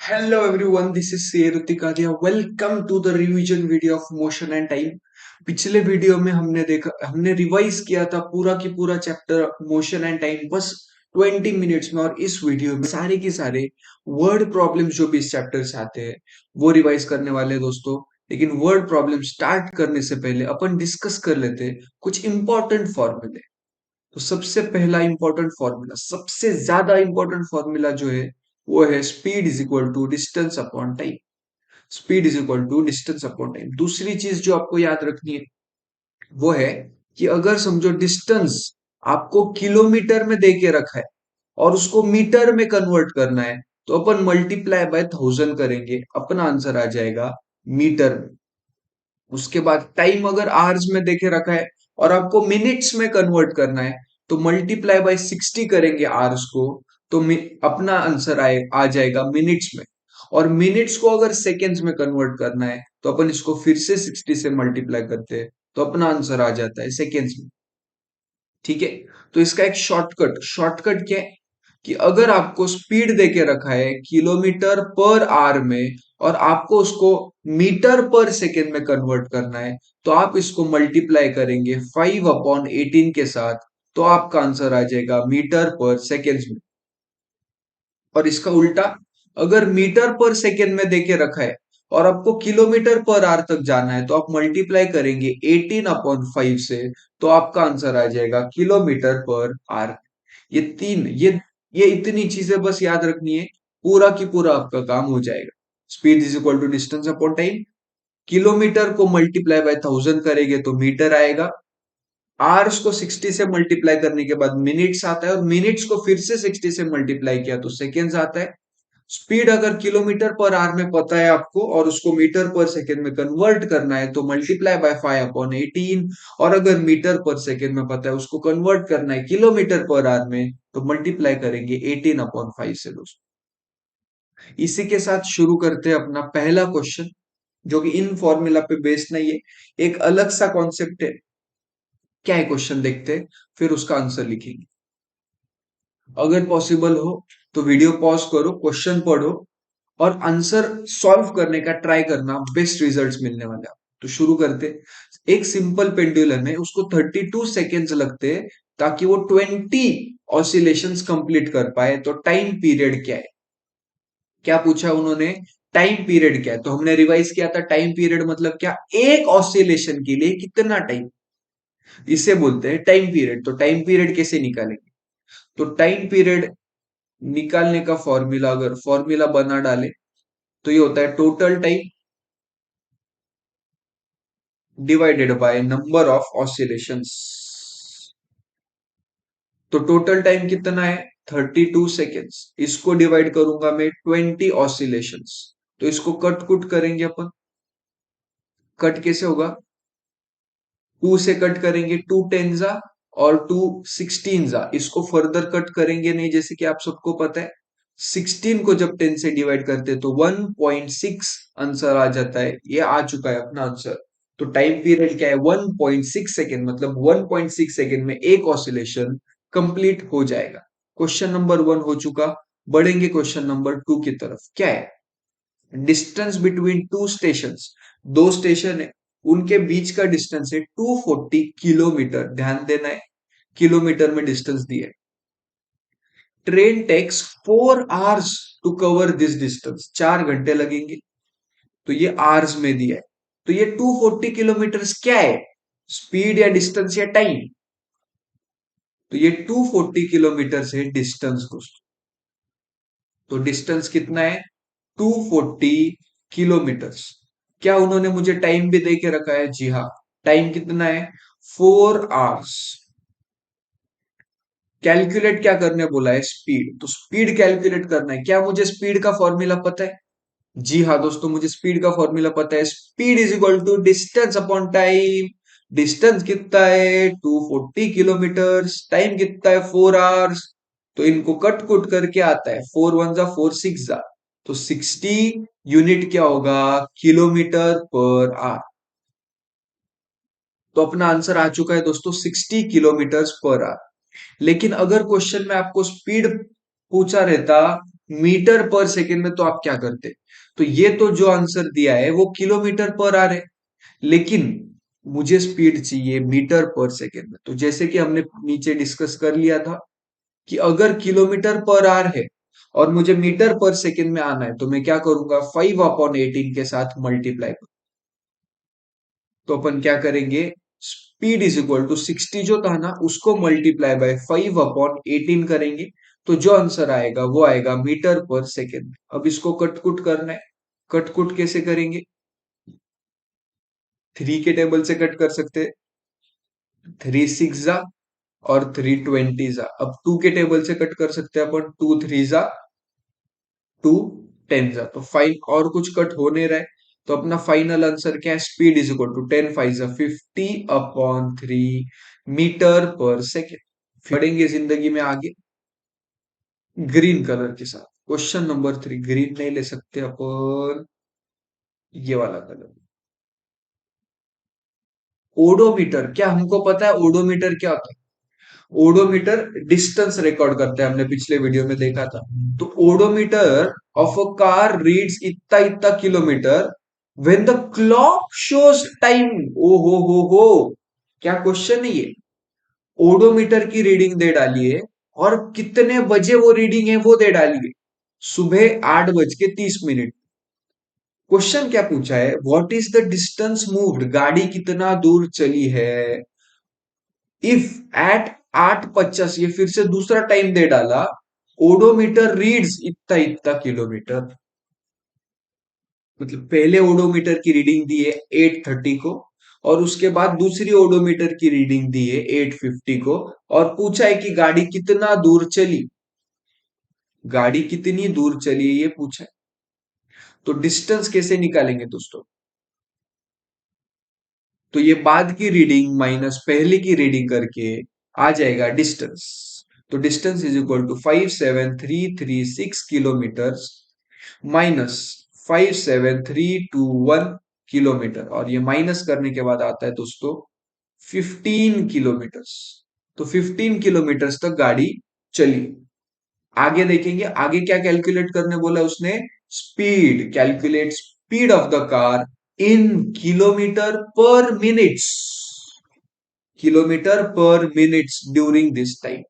Hello everyone, this is Serutika. Welcome to the revision video of motion and time. पिछले video में हमने revise किया था पूरा की पूरा चैप्टर मोशन एंड टाइम बस 20 मिनट्स में। और इस वीडियो में सारे के सारे वर्ड प्रॉब्लम्स जो भी इस चैप्टर से आते हैं वो रिवाइज करने वाले हैं दोस्तों। लेकिन वर्ड प्रॉब्लम स्टार्ट करने से पहले अपन डिस्कस कर लेते हैं कुछ इंपॉर्टेंट फॉर्मूले। तो सबसे पहला इंपॉर्टेंट फॉर्मूला, सबसे ज्यादा इंपॉर्टेंट फॉर्मूला जो है वो है speed is equal to distance upon time. Speed is equal to distance upon time. दूसरी चीज जो आपको याद रखनी है वो है कि अगर समझो डिस्टेंस आपको किलोमीटर में दे के रखा है और उसको मीटर में कन्वर्ट करना है तो अपन मल्टीप्लाई बाय 1000 करेंगे, अपना आंसर आ जाएगा मीटर में। उसके बाद टाइम अगर आवर्स में देखे रखा है और आपको मिनट्स में कन्वर्ट करना है तो मल्टीप्लाई बाय 60 करेंगे आवर्स को, तो अपना आंसर आ जाएगा मिनट्स में। और मिनट्स को अगर सेकेंड्स में कन्वर्ट करना है तो अपन इसको फिर से 60 से मल्टीप्लाई करते हैं तो अपना आंसर आ जाता है सेकेंड्स में। ठीक है, तो इसका एक शॉर्टकट क्या है कि अगर आपको स्पीड देके रखा है किलोमीटर पर आवर में और आपको उसको मीटर पर सेकेंड में कन्वर्ट करना है तो आप इसको मल्टीप्लाई करेंगे 5/18 के साथ, तो आपका आंसर आ जाएगा मीटर पर सेकेंड में। और इसका उल्टा, अगर मीटर पर सेकेंड में देके रखा है और आपको किलोमीटर पर आवर तक जाना है तो आप मल्टीप्लाई करेंगे 18/5 से, तो आपका आंसर आ जाएगा किलोमीटर पर आवर। ये तीन ये इतनी चीजें बस याद रखनी है, पूरा की पूरा आपका काम हो जाएगा। Speed is equal to distance upon time. Kilometre को मल्टीप्लाई बाय 1000 करेंगे तो मीटर आएगा। आवर्स को 60 से मल्टीप्लाई करने के बाद मिनट्स आता है और मिनट्स को फिर से 60 से मल्टीप्लाई किया तो सेकेंड्स आता है। स्पीड अगर किलोमीटर पर आवर में पता है आपको और उसको मीटर पर सेकेंड में कन्वर्ट करना है तो मल्टीप्लाई बाय 5/18। और अगर मीटर पर सेकेंड में पता है उसको कन्वर्ट करना है किलोमीटर पर आवर में तो मल्टीप्लाई करेंगे 18/5 से दोस्तों। इसी के साथ शुरू करते हैं अपना पहला क्वेश्चन, जो कि इन फॉर्मूला पे बेस्ड नहीं है, एक अलग सा कॉन्सेप्ट है। क्या है क्वेश्चन देखते हैं, फिर उसका आंसर लिखेंगे। अगर पॉसिबल हो तो वीडियो पॉज करो, क्वेश्चन पढ़ो और आंसर सॉल्व करने का ट्राई करना, बेस्ट रिजल्ट्स मिलने वाले हैं। तो शुरू करते। एक सिंपल पेंडुलम है, उसको 32 सेकेंड्स लगते हैं ताकि वो 20 ऑसिलेशंस कंप्लीट कर पाए। तो टाइम पीरियड क्या है, क्या पूछा उन्होंने, टाइम पीरियड क्या है। तो हमने रिवाइज किया था टाइम पीरियड मतलब क्या, एक ऑसिलेशन के लिए कितना टाइम, इसे बोलते हैं टाइम पीरियड। तो टाइम पीरियड कैसे निकालेंगे, तो टाइम पीरियड निकालने का फॉर्मूला, अगर फॉर्मूला बना डाले तो ये होता है total time divided by number of oscillations. तो टोटल टाइम कितना है 32 सेकेंड्स, इसको डिवाइड करूंगा मैं 20 ऑसिलेशंस। तो इसको कट कुट करेंगे अपन। कट कैसे होगा, 2 से कट करेंगे, 2 टेन जा और 2 16 जा। इसको फर्दर कट करेंगे नहीं, जैसे कि आप सबको पता है 16 को जब 10 से डिवाइड करते हैं तो 1.6 आंसर आ जाता है। ये आ चुका है अपना आंसर। तो टाइम पीरियड क्या है 1.6 सेकेंड, मतलब 1.6 सेकेंड में एक ऑसिलेशन कंप्लीट हो जाएगा। क्वेश्चन नंबर 1 हो चुका। बढ़ेंगे क्वेश्चन नंबर 2 की तरफ। क्या है, डिस्टेंस बिटवीन टू स्टेशन, दो स्टेशन है उनके बीच का डिस्टेंस है 240 किलोमीटर। ध्यान देना है, किलोमीटर में डिस्टेंस दिया है। Train takes 4 hours to cover this distance, 4 घंटे लगेंगे। तो ये आवर्स में दिया है। तो ये 240 किलोमीटर क्या है, स्पीड या डिस्टेंस या टाइम। तो ये 240 किलोमीटर है डिस्टेंस दोस्तों। तो डिस्टेंस कितना है 240 किलोमीटर्स। क्या उन्होंने मुझे टाइम भी दे के रखा है, जी हाँ। टाइम कितना है 4 आवर्स। कैलकुलेट क्या करने बोला है, स्पीड। तो स्पीड कैलकुलेट करना है। क्या मुझे स्पीड का फॉर्मूला पता है, जी हाँ दोस्तों, मुझे स्पीड का फॉर्मूला पता है। Speed is equal to distance upon time. Distance कितना है 240 किलोमीटर, टाइम कितना है 4 आवर्स। तो इनको कट कुट करके आता है 4 1 जा 4 6 जा, तो 60 यूनिट क्या होगा, किलोमीटर पर आवर। तो अपना आंसर आ चुका है दोस्तों 60 किलोमीटर पर आवर। लेकिन अगर क्वेश्चन में आपको स्पीड पूछा रहता मीटर पर सेकेंड में तो आप क्या करते? तो ये तो जो आंसर दिया है वो किलोमीटर पर आर है, लेकिन मुझे स्पीड चाहिए मीटर पर सेकेंड में। तो जैसे कि हमने नीचे डिस्कस कर लिया था कि अगर किलोमीटर पर आर है और मुझे मीटर पर सेकेंड में आना है, तो मैं क्या करूंगा, 5/18 के साथ मल्टीप्लाई। तो अपन क्या करेंगे, स्पीड इज इक्वल टू 60 जो था ना, उसको मल्टीप्लाई बाय 5/18 करेंगे। तो जो आंसर आएगा वो आएगा मीटर पर सेकेंड। अब इसको कटकुट करना है। कटकुट कैसे करेंगे? 3 के टेबल से कट कर सकते हैं। 3 6 जा और 3 20 जा। अब 2 के टेबल से कट कर सकते हैं अपन। 2 3 जा, 2 10 जा। तो फाइन, और कुछ कट हो नहीं रहा है। तो अपना फाइनल आंसर क्या है? स्पीड इज इक्वल टू 10 5 जा 50/3 मीटर पर सेकेंड। बढ़ेंगे जिंदगी में आगे ग्रीन कलर के साथ। क्वेश्चन नंबर 3, ग्रीन नहीं ले सकते अपन, ये वाला कलर। ओडोमीटर, क्या हमको पता है ओडोमीटर क्या होता है? ओडोमीटर डिस्टेंस रिकॉर्ड करता है, हमने पिछले वीडियो में देखा था। तो odometer of a car reads इतना इतना kilometre when the clock shows time. ओ हो, क्या क्वेश्चन है ये? ओडोमीटर की रीडिंग दे डालिए और कितने बजे वो रीडिंग है वो दे डालिए। सुबह 8:30। क्वेश्चन क्या पूछा है? What is the distance moved, गाड़ी कितना दूर चली है इफ एट 8:50। ये फिर से दूसरा टाइम दे डाला। ओडोमीटर रीड्स इतना इतना किलोमीटर। मतलब पहले ओडोमीटर की रीडिंग दी है 8:30 को, और उसके बाद दूसरी ओडोमीटर की रीडिंग दी है 8:50 को, और पूछा है कि गाड़ी कितना दूर चली। गाड़ी कितनी दूर चली है ये पूछा है। तो डिस्टेंस कैसे निकालेंगे दोस्तों? तो ये बाद की रीडिंग माइनस पहले की रीडिंग करके आ जाएगा डिस्टेंस। तो distance is equal to 57336 kilometre minus 57321 kilometre, और ये माइनस करने के बाद आता है दोस्तों 15 किलोमीटर। तो 15 किलोमीटर तक गाड़ी चली। आगे देखेंगे, आगे क्या कैलकुलेट करने बोला उसने? Speed, calculate speed of the car in kilometre पर मिनट्स। किलोमीटर पर मिनट्स ड्यूरिंग दिस टाइम।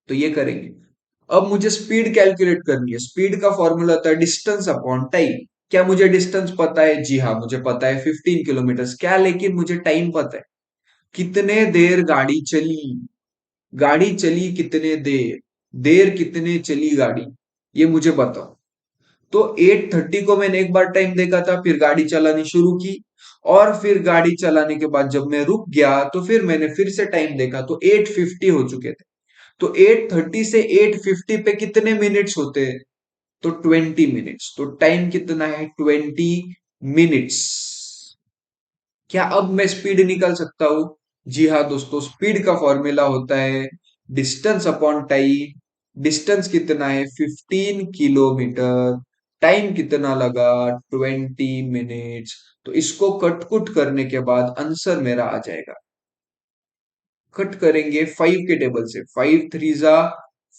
तो ये करेंगे। अब मुझे स्पीड कैलकुलेट करनी है। स्पीड का फॉर्मूला होता है डिस्टेंस अपॉन टाइम। क्या मुझे डिस्टेंस पता है? जी हाँ, मुझे पता है 15 किलोमीटर। क्या, लेकिन मुझे टाइम पता है, कितने देर गाड़ी चली। गाड़ी चली कितने देर, देर कितने चली गाड़ी, ये मुझे बताओ। तो 8:30 को मैंने एक बार टाइम देखा था, फिर गाड़ी चलानी शुरू की, और फिर गाड़ी चलाने के बाद जब मैं रुक गया तो फिर मैंने फिर से टाइम देखा, तो 8:50 हो चुके थे। तो 8:30 से 8:50 पे कितने मिनट्स होते हैं? तो 20 मिनट्स। तो टाइम कितना है? 20 मिनट्स। क्या अब मैं स्पीड निकाल सकता हूं? जी हाँ दोस्तों, स्पीड का फॉर्मूला होता है डिस्टेंस अपॉन टाइम। डिस्टेंस कितना है? 15 किलोमीटर। टाइम कितना लगा? 20 मिनट्स। तो इसको कटकुट करने के बाद आंसर मेरा आ जाएगा। कट करेंगे 5 के टेबल से। 5 3 जा,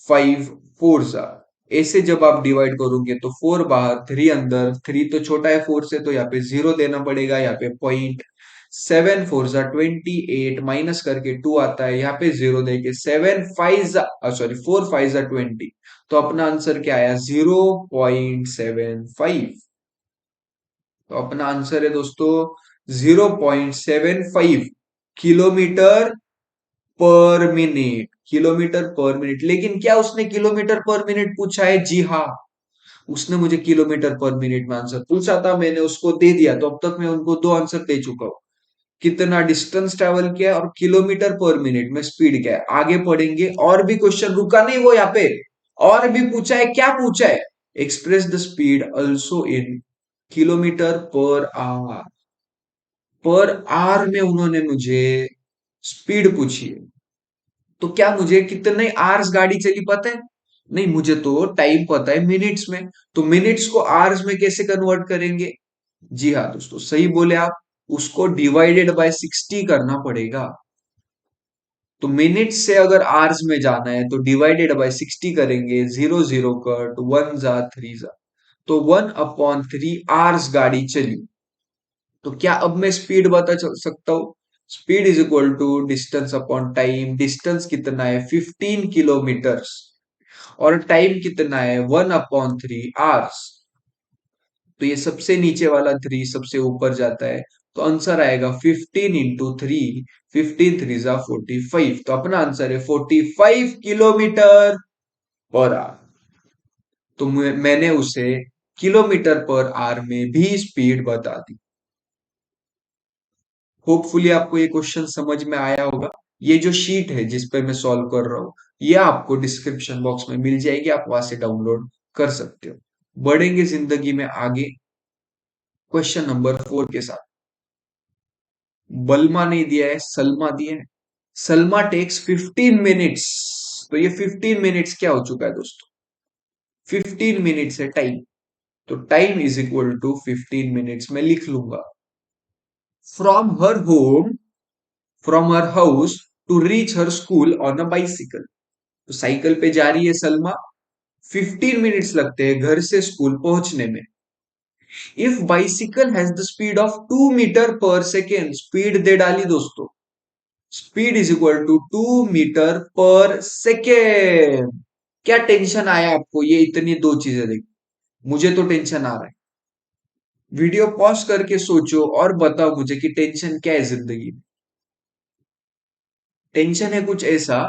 5 4 जा। ऐसे जब आप डिवाइड करोगे तो 4 बाहर, 3 अंदर। 3 तो छोटा है 4 से, तो यहाँ पे 0 देना पड़ेगा, यहाँ पे पॉइंट। 7 4 जा 28, माइनस करके 2 आता है, यहाँ पे 0 देके 4 5 जा 20। तो अपना आंसर क्या आया? 0.75। तो अपना आंसर है दोस्तों 0.75 किलोमीटर पर मिनट। किलोमीटर पर मिनट। लेकिन क्या उसने किलोमीटर पर मिनट पूछा है? जी हाँ, उसने मुझे किलोमीटर पर मिनट में आंसर पूछा था, मैंने उसको दे दिया। तो अब तक मैं उनको 2 आंसर दे चुका हूं। कितना डिस्टेंस ट्रेवल किया और किलोमीटर पर मिनट में स्पीड क्या है। आगे पढ़ेंगे, और भी क्वेश्चन रुका नहीं वो यहाँ पे, और भी पूछा है। क्या पूछा है? Express the speed also in kilometre per hour. Per hour में उन्होंने मुझे स्पीड पूछी है। तो क्या मुझे कितने आवर्स गाड़ी चली पता है? नहीं, मुझे तो टाइम पता है मिनट्स में। तो मिनट्स को आवर्स में कैसे कन्वर्ट करेंगे? जी हाँ दोस्तों, सही बोले आप, उसको डिवाइडेड बाय 60 करना पड़ेगा। तो मिनट से अगर आवर्स में जाना है तो डिवाइडेड बाय 60 करेंगे, जीरो जीरो कट, वन जा थ्री जा, तो 1/3 आवर्स गाड़ी चली। तो क्या अब मैं स्पीड बता सकता हूँ? Speed is equal to distance upon time. Distance कितना है? 15 किलोमीटर्स। और टाइम कितना है? 1/3 आवर्स। तो ये सबसे नीचे वाला थ्री सबसे ऊपर जाता है, तो आंसर आएगा 15 × 3। 15 3 जा 45। तो अपना आंसर है 45 किलोमीटर पर आवर। तो मैंने उसे किलोमीटर पर आवर में भी स्पीड बता दी। होपफुली आपको ये क्वेश्चन समझ में आया होगा। ये जो शीट है जिस पे मैं सॉल्व कर रहा हूं, ये आपको डिस्क्रिप्शन बॉक्स में मिल जाएगी, आप वहां से डाउनलोड कर सकते हो। बढ़ेंगे जिंदगी में आगे क्वेश्चन नंबर 4 के साथ। बलमा नहीं दिया है, सलमा दिया है। Salma takes 15 minutes. तो ये 15 मिनट्स क्या हो चुका है दोस्तों? 15 मिनट्स है टाइम। तो time is equal to 15 minutes मैं लिख लूंगा। From her home, from her house to reach her school on a bicycle. तो साइकिल पे जा रही है सलमा, 15 मिनट्स लगते हैं घर से स्कूल पहुंचने में। If bicycle has the speed of 2 metre per second, speed दे डाली दोस्तों, speed is equal to 2 metre per second. क्या टेंशन आया आपको ये इतनी दो चीजें देख? मुझे तो टेंशन आ रहा है। वीडियो पॉज करके सोचो और बताओ मुझे कि टेंशन क्या है जिंदगी में। टेंशन है कुछ ऐसा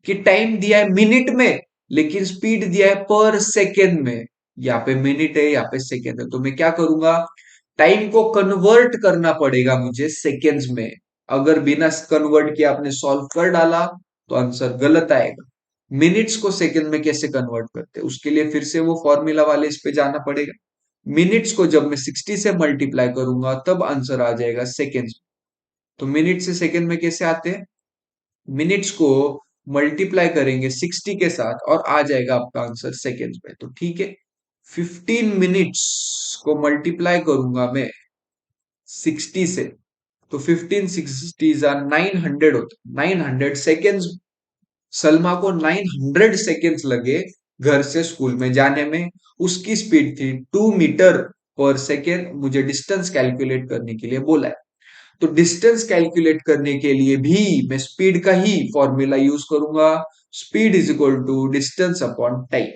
कि टाइम दिया है मिनट में, लेकिन स्पीड दिया है पर सेकेंड में। यहाँ पे मिनट है, यहाँ पे सेकेंड है, तो मैं क्या करूंगा? टाइम को कन्वर्ट करना पड़ेगा मुझे सेकेंड्स में। अगर बिना कन्वर्ट किए आपने सॉल्व कर डाला तो आंसर गलत आएगा। मिनट्स को सेकेंड में कैसे कन्वर्ट करते हैं, उसके लिए फिर से वो फॉर्मूला वाले इस पे जाना पड़ेगा। मिनट्स को जब मैं 60 से मल्टीप्लाई करूंगा तब आंसर आ जाएगा सेकेंड्स। तो मिनट से सेकेंड में कैसे आते हैं? मिनट्स को मल्टीप्लाई करेंगे 60 के साथ और आ जाएगा आपका आंसर सेकेंड्स में। तो ठीक है, 15 मिनट्स को मल्टीप्लाई करूंगा मैं 60 से, तो 15 60 900 होता है, 900 सेकेंड्स। सलमा को 900 सेकेंड्स लगे घर से स्कूल में जाने में। उसकी स्पीड थी 2 मीटर पर सेकेंड। मुझे डिस्टेंस कैलकुलेट करने के लिए बोला है। तो डिस्टेंस कैलकुलेट करने के लिए भी मैं स्पीड का ही फॉर्मूला यूज करूंगा। Speed is equal to distance upon time.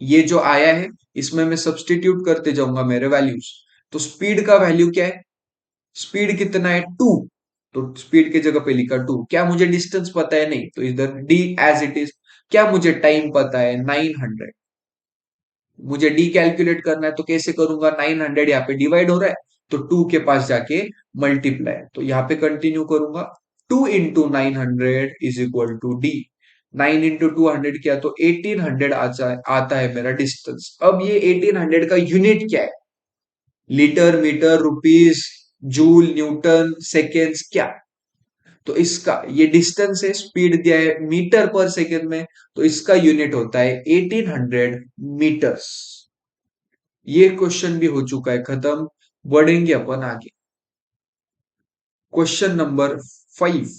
ये जो आया है इसमें मैं सब्सटीट्यूट करते जाऊंगा मेरे वैल्यूज। तो स्पीड का वैल्यू क्या है? स्पीड कितना है? 2। तो स्पीड की जगह पे लिखा 2। क्या मुझे डिस्टेंस पता है? नहीं, तो इधर डी एज इट इज। क्या मुझे टाइम पता है? 900। मुझे डी कैलकुलेट करना है तो कैसे करूंगा? 900 यहाँ पे डिवाइड हो रहा है, तो 2 के पास जाके मल्टीप्लाई, तो यहाँ पे कंटिन्यू करूंगा। 2 × 900 इज इक्वल टू डी। 9 × 200 किया तो 1800 आता है मेरा डिस्टेंस। अब ये 1800 का यूनिट क्या है? Litre, metre, rupees, joule, newton, seconds, क्या? तो इसका ये डिस्टेंस है, स्पीड दिया है मीटर पर सेकेंड में, तो इसका यूनिट होता है 1800 मीटर्स। ये क्वेश्चन भी हो चुका है खत्म। बढ़ेंगे अपन आगे। Question number 5।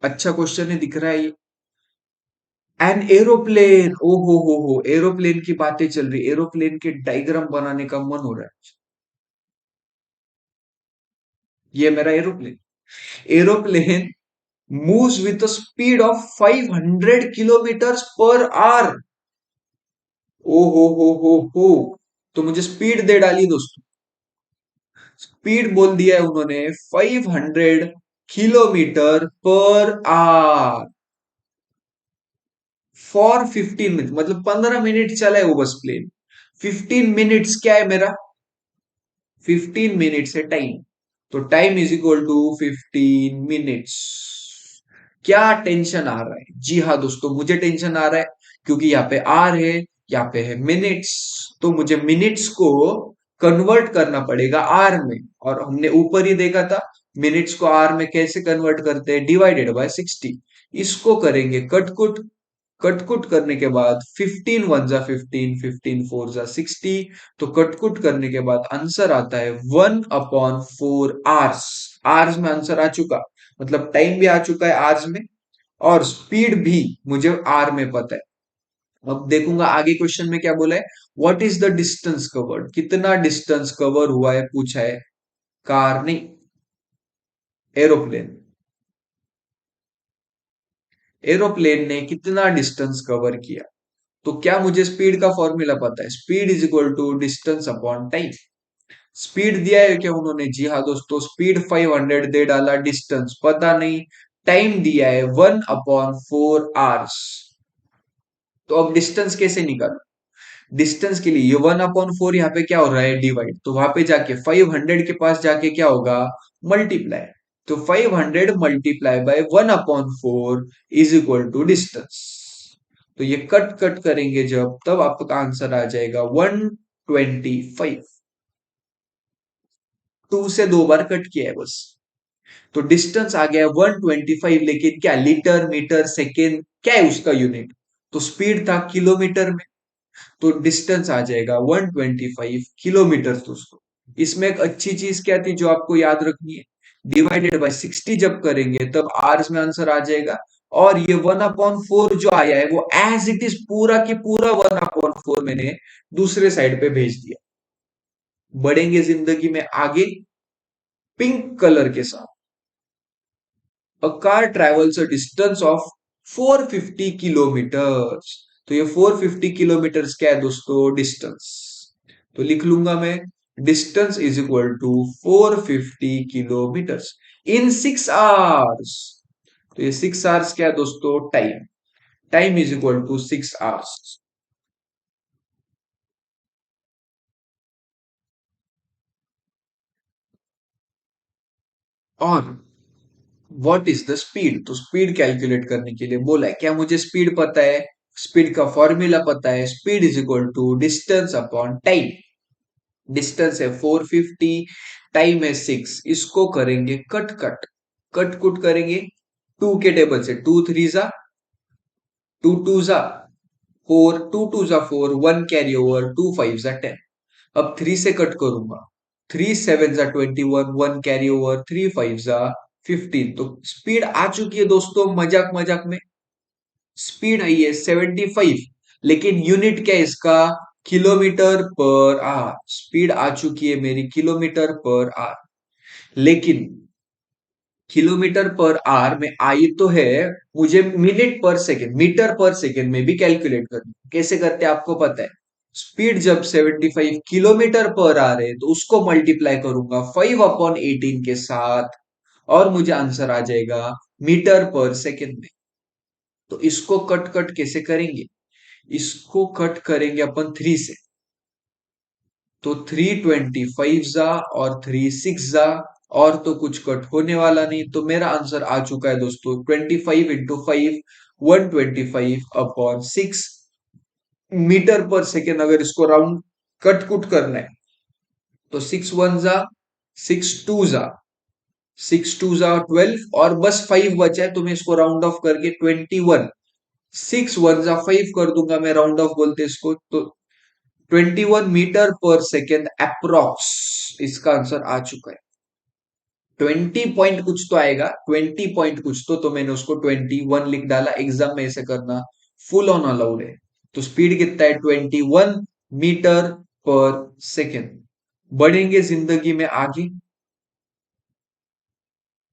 अच्छा क्वेश्चन है, दिख रहा है ये। एन एरोप्लेन, ओ हो, एरोप्लेन की बातें चल रही, एरोप्लेन के डायग्राम बनाने का मन हो रहा है। ये मेरा aeroplane. Aeroplane moves with a speed of 500 kilometers per hour। ओ हो, तो मुझे स्पीड दे डाली दोस्तों। स्पीड बोल दिया है उन्होंने 500 kilometre per hour for 15 minute, मतलब 15 मिनट चला है वो बस प्लेन। 15 मिनट्स क्या है मेरा? 15 मिनट्स है टाइम। तो time is equal to 15 minutes. क्या टेंशन आ रहा है? जी हाँ दोस्तों, मुझे टेंशन आ रहा है, क्योंकि यहाँ पे आर है, यहाँ पे है मिनट्स। तो मुझे मिनट्स को कन्वर्ट करना पड़ेगा आर में। और हमने ऊपर ही देखा था मिनट्स को आर में कैसे कन्वर्ट करते हैं, डिवाइडेड बाय 60। इसको करेंगे कटकुट। कटकुट करने के बाद 15 1 जा 15, 15 4 जा 60। तो कटकुट करने के बाद आंसर आता है 1/4 आवर्स। आवर्स में आंसर आ चुका। मतलब टाइम भी आ चुका है आर्स में, और स्पीड भी मुझे आर में पता है। अब देखूंगा आगे क्वेश्चन में क्या बोला है। What is the distance covered, कितना डिस्टेंस कवर हुआ है पूछा है, कार नहीं, एरोप्लेन। एरोप्लेन ने कितना डिस्टेंस कवर किया। तो क्या मुझे स्पीड का फॉर्मूला पता है, speed is equal to distance upon time. Speed दिया है क्या उन्होंने, जी हाँ दोस्तों, स्पीड 500 दे डाला, डिस्टेंस पता नहीं, टाइम दिया है 1/4 आवर्स। तो अब डिस्टेंस कैसे निकालू, डिस्टेंस के लिए ये 1/4 यहाँ पे क्या हो रहा है, डिवाइड, तो वहां पे जाके 500 के पास जाके क्या होगा, मल्टीप्लाई। तो 500 multiply by 1/4 is equal to distance. तो ये कट कट करेंगे जब, तब आपका आंसर आ जाएगा 125। टू से दो बार कट किया है बस। तो डिस्टेंस आ गया 125, लेकिन क्या लीटर मीटर सेकेंड क्या है उसका यूनिट, तो स्पीड था किलोमीटर में, तो डिस्टेंस आ जाएगा 125 किलोमीटर दोस्तों। इसमें एक अच्छी चीज क्या थी जो आपको याद रखनी है, डिवाइडेड बाय 60 जब करेंगे तब आवर्स में आंसर आ जाएगा। और ये 1/4 जो आया है वो एज इट इज पूरा की पूरा 1/4 मैंने दूसरे साइड पे भेज दिया। बढ़ेंगे जिंदगी में आगे पिंक कलर के साथ। A car travels a distance of 450 kilometres. तो ये 450 किलोमीटर्स क्या है दोस्तों, डिस्टेंस। तो लिख लूंगा मैं, distance is equal to 450 kilometres in 6 hours. तो ये 6 आवर्स क्या है दोस्तों, time. Time is equal to 6 hours. और व्हाट इज द स्पीड, तो स्पीड कैलकुलेट करने के लिए बोला है, क्या मुझे स्पीड पता है, स्पीड का फॉर्मूला पता है, speed is equal to distance upon time. Distance है 450, टाइम है 6, इसको करेंगे कट कट, कट कुट करेंगे। टू के टेबल से, टू थ्री जा, टू टू जा फोर, टू टू जा four, one carry over, two five जा 10। अब थ्री से कट करूंगा, थ्री सेवन जा 21, one carry over, three five जा 15। तो स्पीड आ चुकी है दोस्तों, मजाक मजाक में स्पीड आई है 75, लेकिन यूनिट क्या है इसका, किलोमीटर पर आवर। स्पीड आ चुकी है मेरी किलोमीटर पर आवर, लेकिन किलोमीटर पर आवर में आई तो है, मुझे मिनट पर सेकंड, मीटर पर सेकंड में भी कैलकुलेट करनी है। कैसे करते हैं आपको पता है, स्पीड जब 75 किलोमीटर पर आवर है तो उसको मल्टीप्लाई करूंगा 5/18 के साथ, और मुझे आंसर आ जाएगा मीटर पर सेकंड में। तो इसको कट कट कैसे करेंगे, इसको कट करेंगे अपन थ्री से। तो 325 जा और थ्री सिक्स जा, और तो कुछ कट होने वाला नहीं, तो मेरा आंसर आ चुका है दोस्तों 25 × 5, 125/6 मीटर पर सेकेंड। अगर इसको राउंड कट कुट करना है तो 6 1 जा, 6 2 जा, 6 2 जा 12, और बस 5 बचा है, तो मैं इसको राउंड ऑफ करके 21, 6 1 जा 5 कर दूंगा मैं, राउंड ऑफ बोलते इसको, तो 21 मीटर पर सेकेंड अप्रोक्स इसका आंसर आ चुका है। 20 पॉइंट कुछ तो आएगा, 20 पॉइंट कुछ तो मैंने उसको 21 लिख डाला, एग्जाम में ऐसे करना फुल ऑन अलाउड है। तो स्पीड कितना है, 21 मीटर पर सेकेंड। बढ़ेंगे जिंदगी में आगे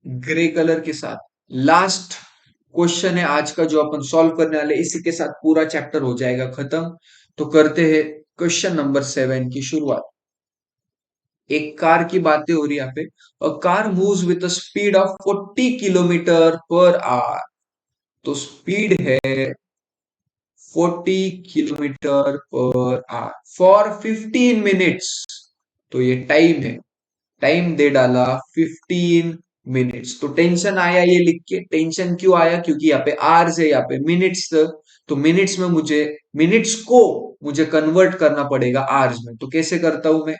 ग्रे कलर के साथ। लास्ट क्वेश्चन है आज का जो अपन सॉल्व करने वाले, इसी के साथ पूरा चैप्टर हो जाएगा खत्म। तो करते हैं क्वेश्चन नंबर 7 की शुरुआत। एक कार की बातें हो रही है यहाँ पे। A car moves with a speed of 40 kilometre per hour. तो स्पीड है 40 kilometre per hour for 15 minutes. तो ये टाइम है, टाइम दे डाला 15 मिनट्स। तो टेंशन आया ये लिख के, टेंशन क्यों आया, क्योंकि यहाँ पे आवर्स है, यहाँ पे मिनट्स। तो मिनट्स में मुझे, मिनट्स को मुझे कन्वर्ट करना पड़ेगा आवर्स में। तो कैसे करता हूं मैं,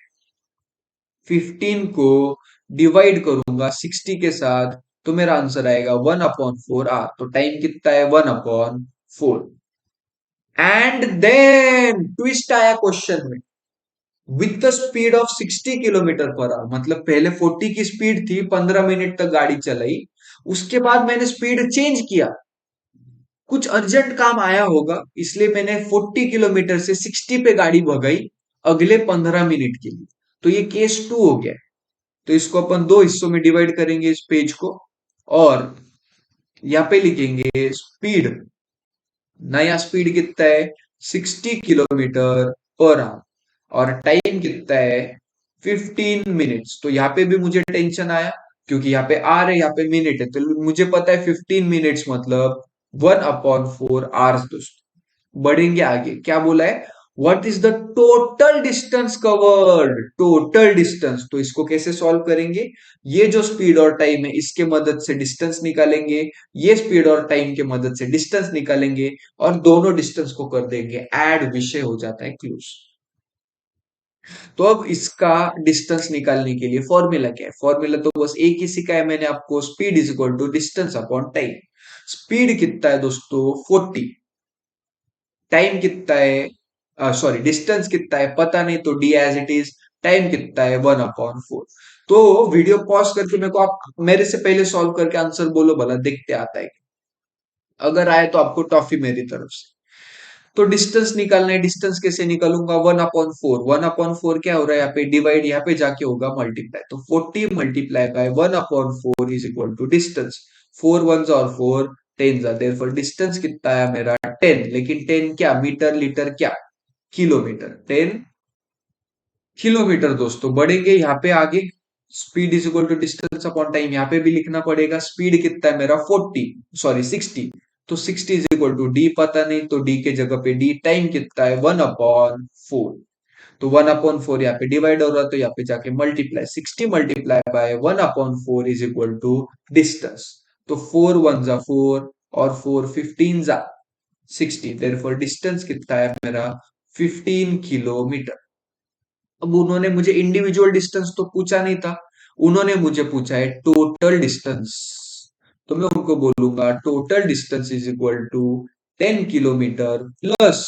15 को डिवाइड करूंगा 60 के साथ, तो मेरा आंसर आएगा 1/4 आवर। तो टाइम कितना है, 1/4। एंड देन ट्विस्ट आया क्वेश्चन में, with the speed of 60 kilometre per hour. मतलब पहले 40 की स्पीड थी, 15 मिनट तक गाड़ी चलाई, उसके बाद मैंने स्पीड चेंज किया, कुछ अर्जेंट काम आया होगा, इसलिए मैंने 40 किलोमीटर से 60 पे गाड़ी भगाई अगले 15 मिनट के लिए। तो ये केस 2 हो गया। तो इसको अपन दो हिस्सों में डिवाइड करेंगे इस पेज को, और यहाँ पे लिखेंगे स्पीड, नया स्पीड कितना है 60 किलोमीटर पर आवर, और टाइम कितना है 15 मिनट्स। तो यहाँ पे भी मुझे टेंशन आया, क्योंकि यहाँ पे आर है, यहाँ पे मिनट है, तो मुझे पता है 15 मिनट्स मतलब 1/4 आवर्स दोस्तों। बढ़ेंगे आगे, क्या बोला है, what is the total distance covered, total distance. तो इसको कैसे सॉल्व करेंगे, ये जो स्पीड और टाइम है इसके मदद से डिस्टेंस निकालेंगे, ये स्पीड और टाइम के मदद से डिस्टेंस निकालेंगे, और दोनों डिस्टेंस को कर देंगे ऐड, विषय हो जाता है क्लोज। तो अब इसका डिस्टेंस निकालने के लिए फॉर्मूला क्या है, फॉर्मूला तो बस एक ही सिखाया मैंने आपको, speed is equal to distance upon time. Speed कितना है दोस्तों 40, टाइम कितना है, सॉरी डिस्टेंस कितना है पता नहीं, तो D as it is, time कितना है 1/4। तो वीडियो पॉज करके मेरे को आप मेरे से पहले सॉल्व करके आंसर बोलो भला, देखते आता है, अगर आए तो आपको टॉफी मेरी तरफ से। तो डिस्टेंस निकालना है, डिस्टेंस कैसे निकालूंगा, 1/4, 1/4 क्या हो रहा है यहाँ पे डिवाइड, यहाँ पे जाके होगा मल्टीप्लाई, तो 40 multiply by 1/4 is equal to distance, 4 1 और 4 10 देयरफॉर डिस्टेंस कितना है मेरा 10, लेकिन 10 क्या, मीटर लीटर क्या, किलोमीटर, 10 किलोमीटर दोस्तों। बढ़ेंगे यहाँ पे आगे, speed is equal to distance upon time, यहाँ पे भी लिखना पड़ेगा, स्पीड कितना है मेरा 60, तो 60 इज इक्वल टू डी, पता नहीं तो डी के जगह पे डी, टाइम कितना है 1/4, तो 1/4 यहाँ पे डिवाइड हो रहा है, तो यहाँ पे जाके multiply, 60 multiply by 1/4 is equal to distance, तो 4 1 जा 4 और 4 15 जा 60, देयरफॉर डिस्टेंस कितना है मेरा 15 किलोमीटर। अब उन्होंने मुझे इंडिविजुअल डिस्टेंस तो पूछा नहीं था, उन्होंने मुझे पूछा है टोटल डिस्टेंस, तो मैं उनको बोलूंगा total distance is equal to 10 kilometre plus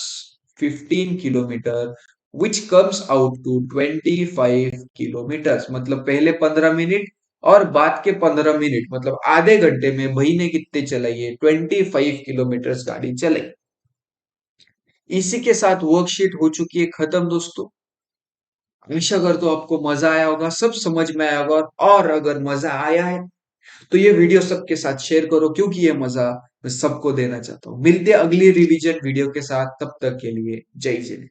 15 kilometre, which comes out to 25 kilometre, मतलब पहले 15 मिनट और बाद के 15 मिनट, मतलब आधे घंटे में भाई ने कितने चलाई है 25 किलोमीटर गाड़ी चलाई। इसी के साथ वर्कशीट हो चुकी है खत्म दोस्तों। आशा करता हूं आपको मजा आया होगा, सब समझ में आया होगा, और अगर मजा आया है तो ये वीडियो सबके साथ शेयर करो, क्योंकि ये मजा मैं सबको देना चाहता हूँ। मिलते हैं अगली रिवीजन वीडियो के साथ, तब तक के लिए जय जय।